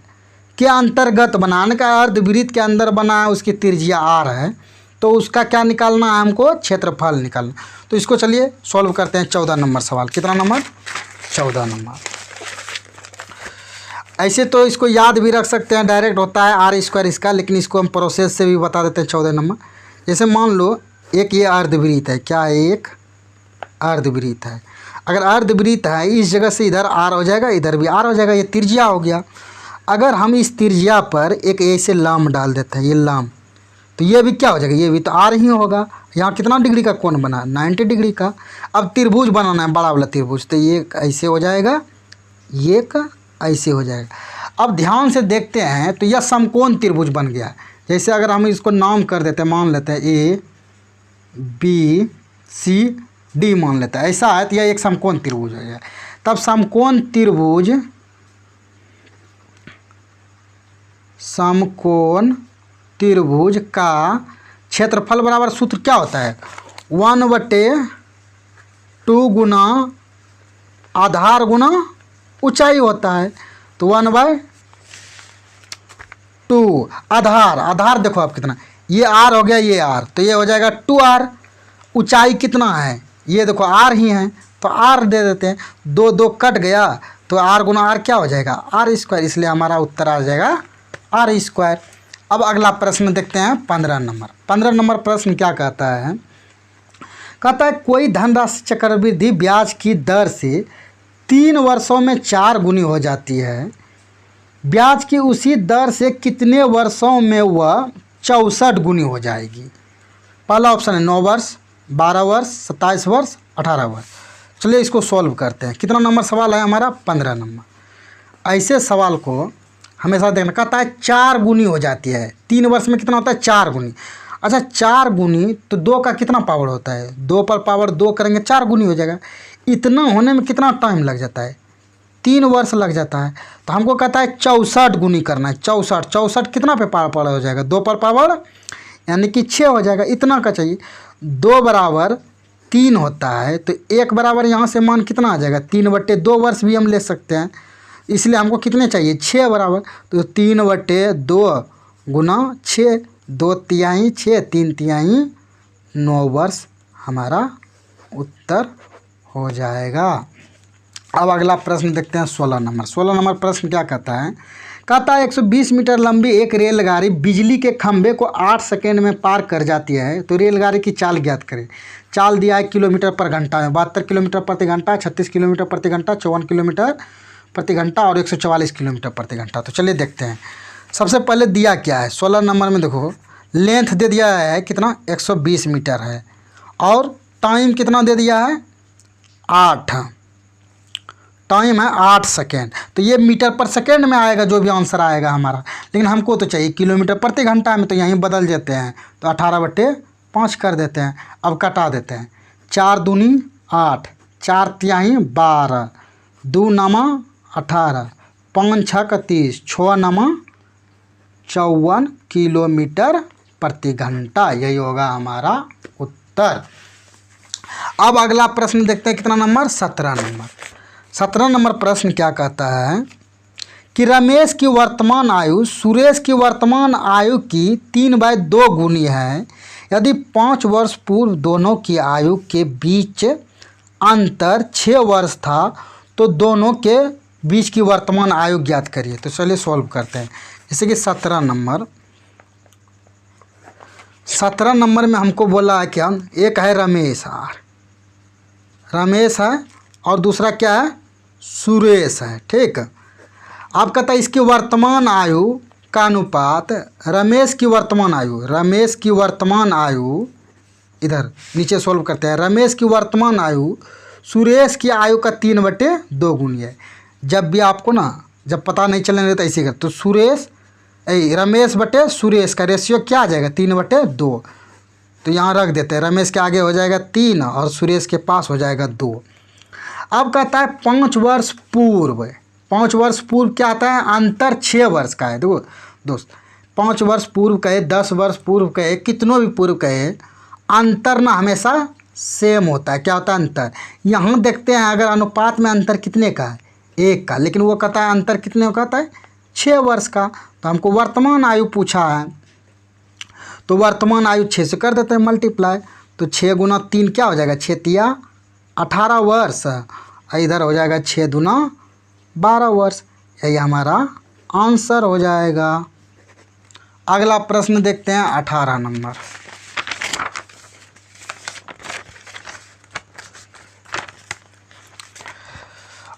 के अंतर्गत बनाने का, अर्धवृत्त के अंदर बना है उसकी त्रिज्या r है, तो उसका क्या निकालना है हमको क्षेत्रफल निकालना। तो इसको चलिए सॉल्व करते हैं। 14 नंबर सवाल, कितना नंबर 14 नंबर। ऐसे तो इसको याद भी रख सकते हैं, डायरेक्ट होता है r² इसका, लेकिन इसको हम प्रोसेस से भी बता देते हैं। 14 नंबर, जैसे मान लो एक ये अर्धवृत्त है, क्या है एक अर्धवृत्त है। अगर अर्धवृत्त है इस जगह से इधर r हो जाएगा, इधर भी r हो जाएगा, ये त्रिज्या हो गया। अगर हम इस त्रिज्या पर एक ऐसे लाम डाल देते हैं, ये लाम, तो ये भी क्या हो जाएगा, ये भी तो r ही होगा। यहाँ कितना डिग्री का कोण बना 90 डिग्री का। अब त्रिभुज बनाना है बड़ा वाला त्रिभुज, तो ये ऐसे हो जाएगा, ये का ऐसे हो जाएगा। अब ध्यान से देखते हैं तो यह समकोण त्रिभुज बन गया। जैसे अगर हम इसको नाम कर देते हैं, मान लेते हैं A B C D मान लेते हैं, ऐसा है तो यह एक समकोण त्रिभुज हो गया। तब समकोण त्रिभुज का क्षेत्रफल बराबर सूत्र क्या होता है 1/2 गुना आधार गुना ऊंचाई होता है। तो 1/2 आधार देखो आप कितना, ये r हो गया, ये r, तो ये हो जाएगा 2r। ऊंचाई कितना है, ये देखो r ही है, तो r दे देते हैं। 2 कट गया तो r गुना r क्या हो जाएगा r², इसलिए हमारा उत्तर आ जाएगा r²। अब अगला प्रश्न देखते हैं 15 नंबर। 15 नंबर प्रश्न क्या कहता है, कहता है कोई धनराशि चक्रवृद्धि ब्याज की दर से 3 वर्षों में 4 गुनी हो जाती है। ब्याज की उसी दर से कितने वर्षों में वह 64 गुनी हो जाएगी। पहला ऑप्शन है 9 वर्ष, 12 वर्ष, 27 वर्ष, 18 वर्ष। चलिए इसको सॉल्व करते हैं। कितना नंबर सवाल है हमारा 15 नंबर। ऐसे सवाल को हमेशा देखना, कहता है 4 गुनी हो जाती है। 3 वर्ष में कितना होता है 4 गुनी। अच्छा 4 गुनी तो 2 का कितना पावर होता है, 2 पर पावर 2 करेंगे 4 गुनी हो जाएगा। इतना होने में कितना टाइम लग जाता है 3 वर्ष लग जाता है। तो हमको कहता है 64 गुनी करना है। 64 कितना पे पावर हो जाएगा 2 पर पावर यानी कि 6 हो जाएगा। इतना का चाहिए। 2 बराबर 3 होता है तो 1 बराबर यहाँ से मान कितना आ जाएगा 3/2 वर्ष भी हम ले सकते हैं। इसलिए हमको कितने चाहिए 6 बराबर, तो 3/2 गुना 6, 2 तिहाई 6, 3 तिहाई 9 वर्ष हमारा उत्तर हो जाएगा। अब अगला प्रश्न देखते हैं 16 नंबर। 16 नंबर प्रश्न क्या कहता है, कहता है 120 मीटर लंबी एक रेलगाड़ी बिजली के खंभे को 8 सेकेंड में पार कर जाती है, तो रेलगाड़ी की चाल ज्ञात करें। चाल दिया है किलोमीटर पर घंटा में, 72 किलोमीटर प्रति घंटा, 36 किलोमीटर प्रति घंटा, 54 किलोमीटर प्रति घंटा और 144 किलोमीटर प्रति घंटा। तो चलिए देखते हैं। सबसे पहले दिया क्या है 16 नंबर में, देखो लेंथ दे दिया है कितना 120 मीटर है और टाइम कितना दे दिया है 8। टाइम है 8 सेकेंड। तो ये मीटर पर सेकेंड में आएगा जो भी आंसर आएगा हमारा, लेकिन हमको तो चाहिए किलोमीटर प्रति घंटा में, तो यहीं बदल देते हैं। तो 18/5 कर देते हैं। अब कटा देते हैं। 4 दूनी 8, 4 तिहाई 12, 2 नमा 18, 5 छक 30, 6 नमा 54 किलोमीटर प्रति घंटा। यही होगा हमारा उत्तर। अब अगला प्रश्न देखते हैं कितना नंबर, 17 नंबर। 17 नंबर प्रश्न क्या कहता है कि रमेश की वर्तमान आयु सुरेश की वर्तमान आयु की 3/2 गुनी है। यदि 5 वर्ष पूर्व दोनों की आयु के बीच अंतर 6 वर्ष था तो दोनों के बीच की वर्तमान आयु ज्ञात करिए। तो चलिए सॉल्व करते हैं। जैसे कि 17 नंबर में हमको बोला है क्या, एक है रमेश है और दूसरा क्या है, सुरेश है। ठीक, आप कहता है इसकी वर्तमान आयु का अनुपात रमेश की वर्तमान आयु इधर नीचे सॉल्व करते हैं। रमेश की वर्तमान आयु सुरेश की आयु का 3/2 गुनी है। जब भी आपको ना, जब पता नहीं चलने तो ऐसे कर, तो रमेश बटे सुरेश का रेशियो क्या आ जाएगा, 3/2। तो यहाँ रख देते हैं। रमेश के आगे हो जाएगा 3 और सुरेश के पास हो जाएगा 2। अब कहता है 5 वर्ष पूर्व क्या आता है, अंतर 6 वर्ष का है। देखो दोस्त, 5 वर्ष पूर्व कहे, 10 वर्ष पूर्व कहे, कितनों भी पूर्व कहे, अंतर ना हमेशा सेम होता है। क्या होता है अंतर, यहाँ देखते हैं अगर अनुपात में अंतर कितने का है, 1 का, लेकिन वो कहता है अंतर कितने का कहता है, 6 वर्ष का। तो हमको वर्तमान आयु पूछा है, तो वर्तमान आयु 6 से कर देते हैं मल्टीप्लाई। तो 6 गुना 3 क्या हो जाएगा, 6 तिया 18 वर्ष, इधर हो जाएगा 6 दूना 12 वर्ष। यही हमारा आंसर हो जाएगा। अगला प्रश्न देखते हैं 18 नंबर।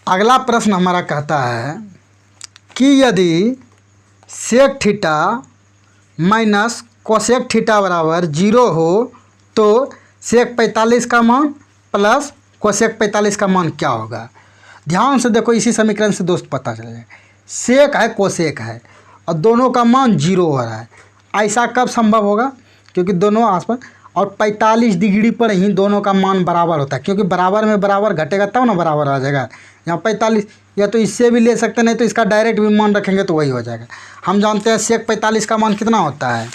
अगला प्रश्न हमारा कहता है कि यदि sec theta minus cosec theta बराबर 0 हो तो सेक 45 का मान प्लस कोसेक 45 का मान क्या होगा। ध्यान से देखो, इसी समीकरण से दोस्त पता चलेगा। सेक है कोसेक है और दोनों का मान 0 हो रहा है। ऐसा कब संभव होगा, क्योंकि दोनों आसपास, और 45 डिग्री पर ही दोनों का मान बराबर होता है, क्योंकि बराबर में बराबर घटेगा तब ना बराबर आ जाएगा। यहाँ 45, या तो इससे भी ले सकते, नहीं तो इसका डायरेक्ट भी मान रखेंगे तो वही हो जाएगा। हम जानते हैं सेक 45 का मान कितना होता है,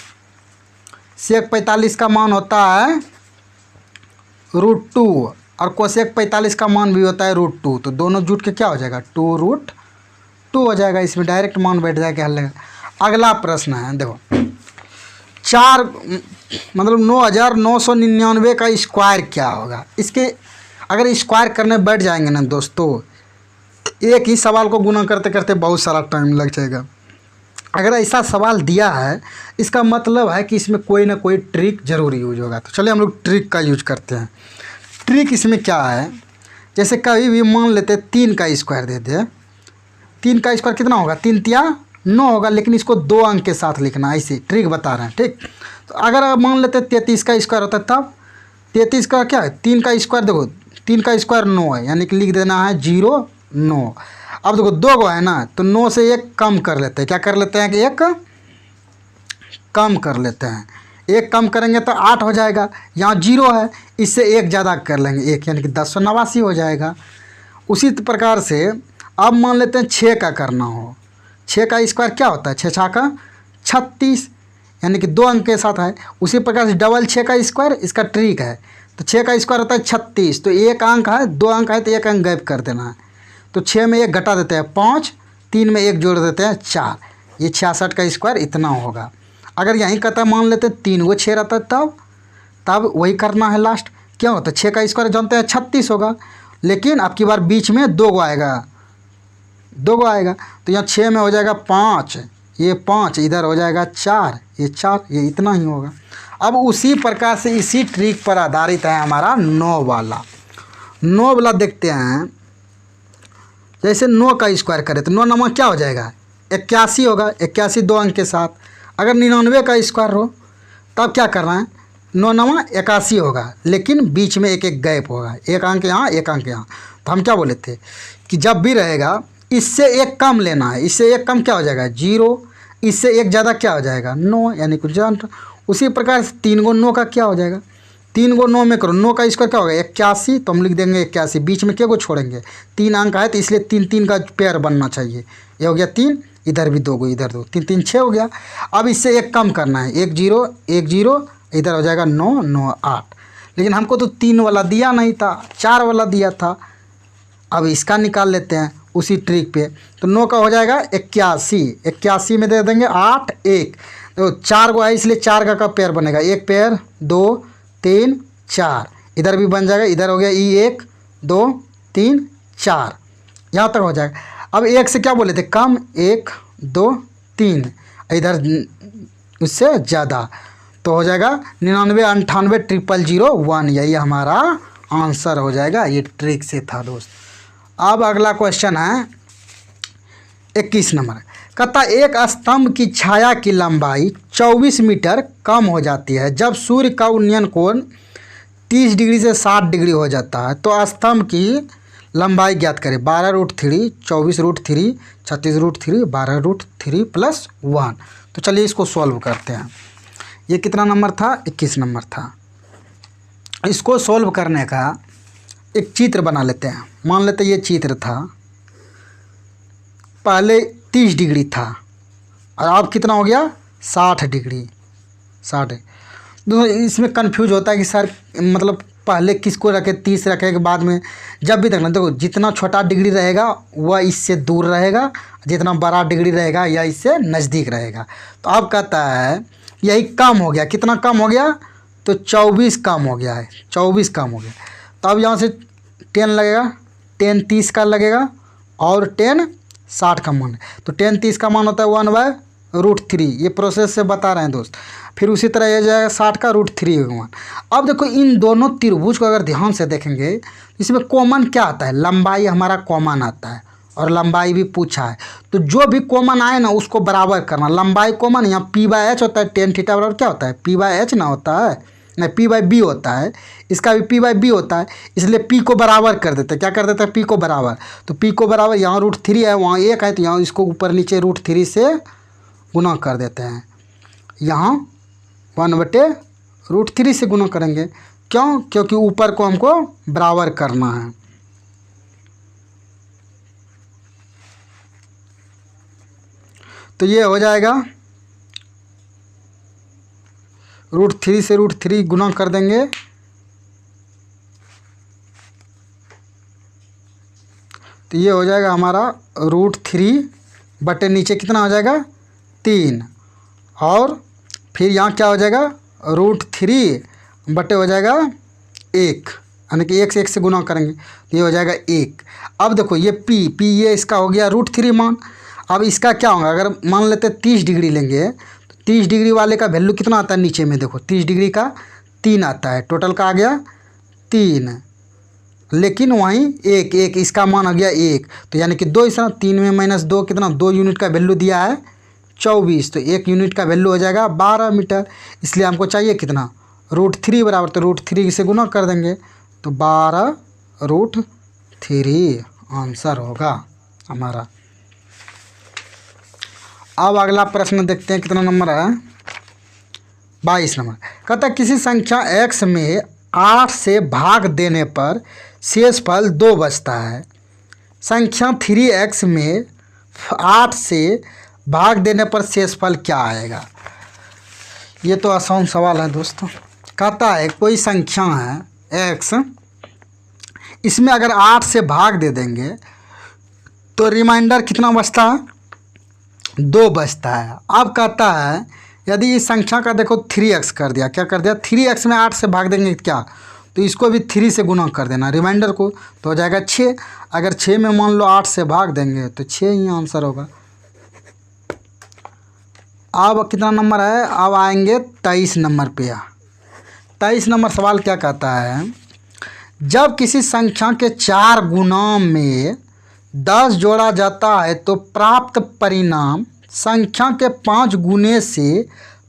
सेक 45 का मान होता है √2 और कोसेक 45 का मान भी होता है √2। तो दोनों जुट के क्या हो जाएगा, 2√2 हो जाएगा। इसमें डायरेक्ट मान बैठ जाएगा, हल लगेगा। अगला प्रश्न है, देखो 9,999 का स्क्वायर क्या होगा। इसके अगर स्क्वायर करने बैठ जाएंगे ना दोस्तों, एक ही सवाल को गुना करते करते बहुत सारा टाइम लग जाएगा। अगर ऐसा सवाल दिया है, इसका मतलब है कि इसमें कोई ना कोई ट्रिक जरूर यूज होगा। तो चलिए हम लोग ट्रिक का यूज करते हैं। ट्रिक इसमें क्या है, जैसे कभी भी मान लेते 3 का स्क्वायर दे दे, 3 का स्क्वायर कितना होगा, 3 तिया 9 होगा, लेकिन इसको 2 अंक के साथ लिखना, ऐसे ट्रिक बता रहे हैं। ठीक, तो अगर मान लेते 33 का स्क्वायर होता है, तब 33 का क्या है, 3 का स्क्वायर, देखो 3 का स्क्वायर 9 है, यानी कि लिख देना है 0 9। अब देखो 2 को है ना, तो 9 से 1 कम कर लेते हैं। क्या कर लेते हैं कि 1 कम कर लेते हैं। 1 कम करेंगे तो 8 हो जाएगा। यहाँ 0 है, इससे 1 ज़्यादा कर लेंगे, 1 यानी कि 1089 हो जाएगा। उसी प्रकार से अब मान लेते हैं 6 का करना हो, 6 का स्क्वायर क्या होता है, 6 6 का 36, यानी कि 2 अंक के साथ है। उसी प्रकार से डबल 6 का स्क्वायर, इसका ट्रिक है। तो 6 का स्क्वायर होता है 36, तो 1 अंक है, 2 अंक है तो 1 अंक गैप कर देना है। तो 6 में 1 घटा देते हैं 5, 3 में 1 जोड़ देते हैं 4, ये 66 का स्क्वायर इतना होगा। अगर यहीं कहता है मान लेते हैं 3 गो 6 रहता है, तब वही करना है लास्ट। क्या होता है, 6 का स्क्वायर जानते हैं 36 होगा, लेकिन अब की बार बीच में 2 गो आएगा, 2 गो आएगा। तो यहाँ 6 में हो जाएगा 5, ये 5, इधर हो जाएगा 4, ये 4, ये इतना ही होगा। अब उसी प्रकार से इसी ट्रिक पर आधारित है हमारा 9 वाला देखते हैं। जैसे 9 का स्क्वायर करें तो 9 नंबर क्या हो जाएगा, 81 होगा, 81 2 अंक के साथ। अगर 99 का स्क्वायर हो तब क्या करना है, 9 नंबर 81 होगा, लेकिन बीच में 1 1 गैप होगा, 1 अंक यहाँ 1 अंक यहाँ। तो हम क्या बोले थे कि जब भी रहेगा इससे एक कम लेना है, इससे एक कम क्या हो जाएगा 0, इससे एक ज़्यादा क्या हो जाएगा 9, यानी कुछ जान। उसी प्रकार से 3 गो 9 का क्या हो जाएगा, 3 गो 9 में करो 9 का स्क्वायर क्या होगा 81, तो हम लिख देंगे 81। बीच में क्या को छोड़ेंगे 3 अंक है तो इसलिए 3 3 का पेयर बनना चाहिए। ये हो गया 3, इधर भी 2 गो, इधर 2, 3 3 6 हो गया। अब इससे एक कम करना है 1 0 1 0, इधर हो जाएगा 9 9 8। लेकिन हमको तो 3 वाला दिया नहीं था, 4 वाला दिया था। अब इसका निकाल लेते हैं उसी ट्रिक पे। तो 9 का हो जाएगा 81, 81 में दे देंगे 8 1, तो 4 गो है इसलिए 4 का पेयर बनेगा, एक पेयर 2 3 4, इधर भी बन जाएगा, इधर हो गया ई 1 2 3 4, यहाँ तक हो जाएगा। अब एक से क्या बोले थे कम 1 2 3, इधर उससे ज़्यादा, तो हो जाएगा 99 98 000 1, यही हमारा आंसर हो जाएगा। ये ट्रिक से था दोस्त। अब अगला क्वेश्चन है 21 नंबर, कहता एक स्तंभ की छाया की लंबाई 24 मीटर कम हो जाती है जब सूर्य का उन्नयन कोण 30 डिग्री से 60 डिग्री हो जाता है, तो स्तंभ की लंबाई ज्ञात करें। 12√3 24√3 36√3 12√3 + 1। तो चलिए इसको सॉल्व करते हैं। ये कितना नंबर था 21 नंबर था। इसको सॉल्व करने का एक चित्र बना लेते हैं। मान लेते हैं ये चित्र था, पहले 30 डिग्री था और अब कितना हो गया 60 डिग्री। 60 दोस्तों इसमें कंफ्यूज होता है कि सर मतलब पहले किसको रखे, 30 रखे के बाद में जब भी देखना, देखो जितना छोटा डिग्री रहेगा वह इससे दूर रहेगा, जितना बड़ा डिग्री रहेगा या इससे नज़दीक रहेगा। तो अब कहता है यही कम हो गया, कितना कम हो गया तो 24 कम हो गया है, 24 कम हो गया। तो अब यहाँ से 10 लगेगा, 10 30 का लगेगा और 10 60 का मान है। तो 10 30 का मान होता है 1/√3, ये प्रोसेस से बता रहे हैं दोस्त। फिर उसी तरह ये जाएगा 60 का √3 मान। अब देखो इन दोनों त्रिभुज को अगर ध्यान से देखेंगे इसमें कॉमन क्या आता है, लंबाई हमारा कॉमन आता है और लंबाई भी पूछा है। तो जो भी कॉमन आए ना उसको बराबर करना। लंबाई कॉमन यहाँ p/h होता है, tan थीटा बराबर क्या होता है p/h ना होता है, नहीं p/b होता है, इसका भी p/b होता है, इसलिए p को बराबर कर देते हैं। क्या कर देते हैं p को बराबर, तो p को बराबर यहाँ √3 है वहाँ 1 है, तो यहाँ इसको ऊपर नीचे √3 से गुना कर देते हैं। यहाँ 1/√3 से गुना करेंगे, क्यों, क्योंकि ऊपर को हमको बराबर करना है। तो ये हो जाएगा √3 से √3 गुना कर देंगे, तो ये हो जाएगा हमारा √3 बटे नीचे कितना हो जाएगा 3, और फिर यहाँ क्या हो जाएगा √3 बटे हो जाएगा 1, यानी कि 1 से गुना करेंगे तो ये हो जाएगा 1। अब देखो ये p ये इसका हो गया √3 मान। अब इसका क्या होगा, अगर मान लेते 30 डिग्री लेंगे तो 30 डिग्री वाले का वैल्यू कितना आता है नीचे में, देखो 30 डिग्री का 3 आता है, टोटल का आ गया 3, लेकिन वहीं 1 1 इसका मान आ गया 1, तो यानी कि 2 इस 3 में -2 कितना 2 यूनिट का वैल्यू दिया है 24, तो 1 यूनिट का वैल्यू हो जाएगा 12 मीटर। इसलिए हमको चाहिए कितना √3 बराबर, तो √3 से गुना कर देंगे तो 12√3 आंसर होगा हमारा। अब अगला प्रश्न देखते हैं कितना नंबर है 22 नंबर। कहता है किसी संख्या x में 8 से भाग देने पर शेषफल 2 बचता है। संख्या 3x में 8 से भाग देने पर शेषफल क्या आएगा। ये तो आसान सवाल है दोस्तों। कहता है कोई संख्या है x, इसमें अगर 8 से भाग दे देंगे तो रिमाइंडर कितना बचता है 2 बचता है। अब कहता है यदि इस संख्या का देखो 3x कर दिया, क्या कर दिया 3x में 8 से भाग देंगे क्या, तो इसको भी 3 से गुना कर देना रिमाइंडर को, तो हो जाएगा 6। अगर 6 में मान लो 8 से भाग देंगे तो 6 ही आंसर होगा। अब कितना नंबर है, अब आएंगे 23 नंबर पे। 23 नंबर सवाल क्या कहता है, जब किसी संख्या के 4 गुना में 10 जोड़ा जाता है तो प्राप्त परिणाम संख्या के 5 गुने से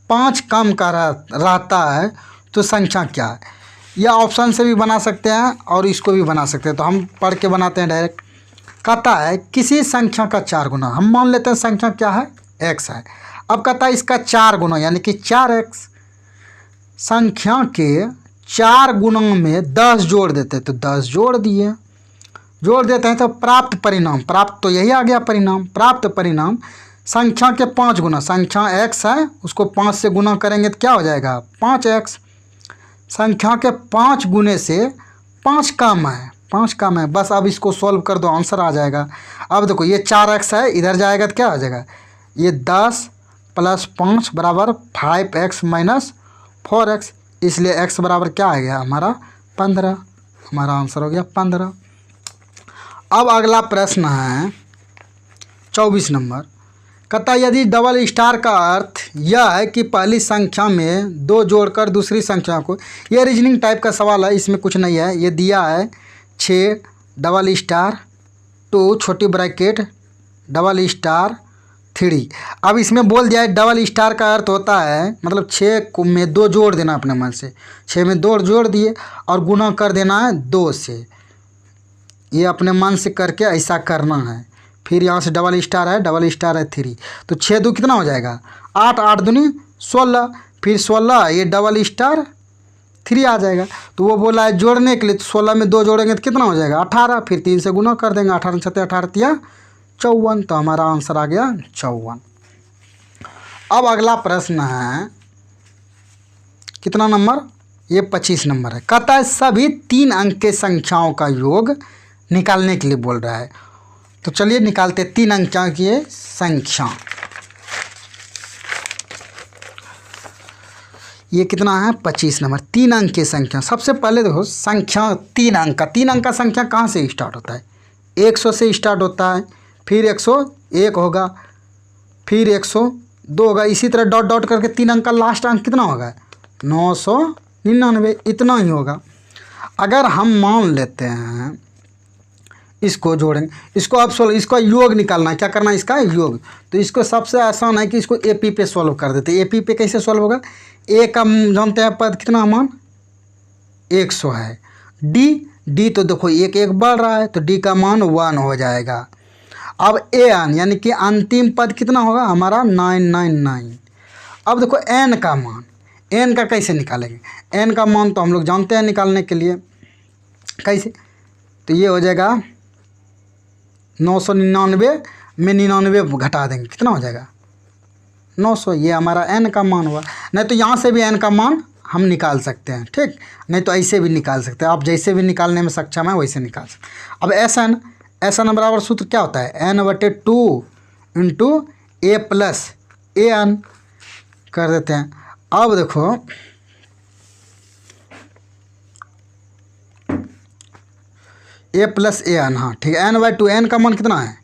5 कम का रहता है, तो संख्या क्या है। या ऑप्शन से भी बना सकते हैं और इसको भी बना सकते हैं। तो हम पढ़ के बनाते हैं डायरेक्ट। कहता है किसी संख्या का 4 गुना, हम मान लेते हैं संख्या क्या है, x है। अब कहता है इसका 4 गुना यानी कि 4x। संख्या के 4 गुणों में 10 जोड़ देते हैं, तो 10 जोड़ दिए, जोड़ देते हैं तो प्राप्त परिणाम, प्राप्त तो यही आ गया परिणाम, प्राप्त परिणाम संख्या के 5 गुना, संख्या x है उसको 5 से गुना करेंगे तो क्या हो जाएगा 5x। संख्या के 5 गुने से 5 कम है, 5 कम है, बस अब इसको सॉल्व कर दो आंसर आ जाएगा। अब देखो ये 4x है, इधर जाएगा तो क्या आ जाएगा, ये 10 + 5 बराबर 5x - 4x, इसलिए x बराबर क्या आ गया हमारा 15, हमारा आंसर हो गया 15। अब अगला प्रश्न है 24 नंबर। कहता है यदि डबल स्टार का अर्थ यह है कि पहली संख्या में 2 जोड़कर दूसरी संख्या को, ये रीजनिंग टाइप का सवाल है, इसमें कुछ नहीं है। ये दिया है 6 डबल स्टार 2 छोटी ब्रैकेट डबल स्टार 3। अब इसमें बोल दिया है डबल स्टार का अर्थ होता है मतलब 6 में 2 जोड़ देना अपने मन से, 6 में 2 जोड़ दिए और गुना कर देना है 2 से, ये अपने मन से करके ऐसा करना है। फिर यहाँ से डबल स्टार है 3, तो 6 2 कितना हो जाएगा 8, 8 दूनी 16, फिर 16 ये डबल स्टार 3 आ जाएगा। तो वो बोला है जोड़ने के लिए, तो 16 में 2 जोड़ेंगे तो कितना हो जाएगा 18, फिर 3 से गुना कर देंगे, 18 छत्ते 18 तिया 54, तो हमारा आंसर आ गया 54। अब अगला प्रश्न है कितना नंबर, ये 25 नंबर है। कहता है सभी 3 अंक के संख्याओं का योग निकालने के लिए बोल रहा है। तो चलिए निकालते 3 अंक की संख्या। ये कितना है 25 नंबर, 3 अंक की संख्या। सबसे पहले देखो संख्या 3 अंक का, 3 अंक का संख्या कहाँ से स्टार्ट होता है, 100 से स्टार्ट होता है, फिर 101 होगा, फिर 102 होगा, इसी तरह डॉट डॉट करके 3 अंक का लास्ट अंक कितना होगा 999, इतना ही होगा। अगर हम मान लेते हैं इसको जोड़ेंगे, इसको अब सोल्व, इसका योग निकालना है, क्या करना है इसका योग। तो इसको सबसे आसान है कि इसको एपी पे सॉल्व कर देते हैं। एपी पे कैसे सॉल्व होगा, ए का जानते हैं पद कितना मान 100 है, डी तो देखो एक एक बढ़ रहा है तो डी का मान 1 हो जाएगा। अब एन यानी कि अंतिम पद कितना होगा हमारा 999। अब देखो एन का मान, एन का कैसे निकालेंगे, एन का मान तो हम लोग जानते हैं निकालने के लिए कैसे, तो ये हो जाएगा 999 में 99 घटा देंगे कितना हो जाएगा 900, ये हमारा एन का मान हुआ। नहीं तो यहाँ से भी एन का मान हम निकाल सकते हैं, ठीक, नहीं तो ऐसे भी निकाल सकते हैं, आप जैसे भी निकालने में सक्षम है वैसे निकाल सकते हैं। अब एस एन बराबर सूत्र क्या होता है n/2 × a + an कर देते हैं। अब देखो a + an, हाँ ठीक है, n/2, n का मान कितना है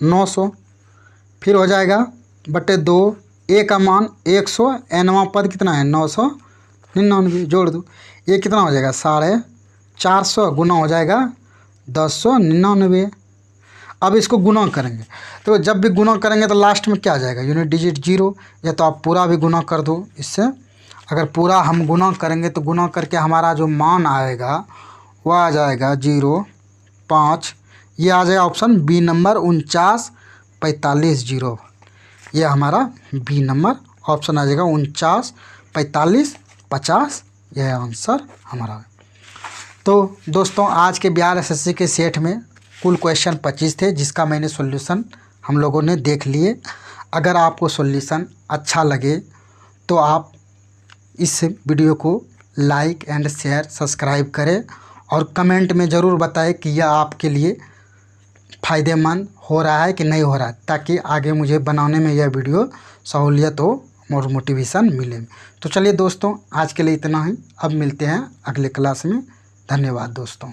900, फिर हो जाएगा /2, a का मान 100, nवां पद कितना है 999, जोड़ दो, ये कितना हो जाएगा 450 गुना हो जाएगा 1099। अब इसको गुना करेंगे, तो जब भी गुना करेंगे तो लास्ट में क्या आ जाएगा यूनिट डिजिट 0, या तो आप पूरा भी गुना कर दो इससे। अगर पूरा हम गुना करेंगे तो गुना करके हमारा जो मान आएगा वह आ जाएगा 0.5, ये आ जाएगा ऑप्शन बी नंबर 4945 ये हमारा बी नंबर ऑप्शन आ जाएगा 494550, यह आंसर हमारा। तो दोस्तों आज के बिहार एसएससी के सेट में कुल क्वेश्चन 25 थे, जिसका मैंने सॉल्यूशन हम लोगों ने देख लिए। अगर आपको सॉल्यूशन अच्छा लगे तो आप इस वीडियो को लाइक एंड शेयर सब्सक्राइब करें और कमेंट में ज़रूर बताएं कि यह आपके लिए फ़ायदेमंद हो रहा है कि नहीं हो रहा है, ताकि आगे मुझे बनाने में यह वीडियो सहूलियत हो और मोटिवेशन मिले। तो चलिए दोस्तों आज के लिए इतना ही, अब मिलते हैं अगले क्लास में। धन्यवाद दोस्तों।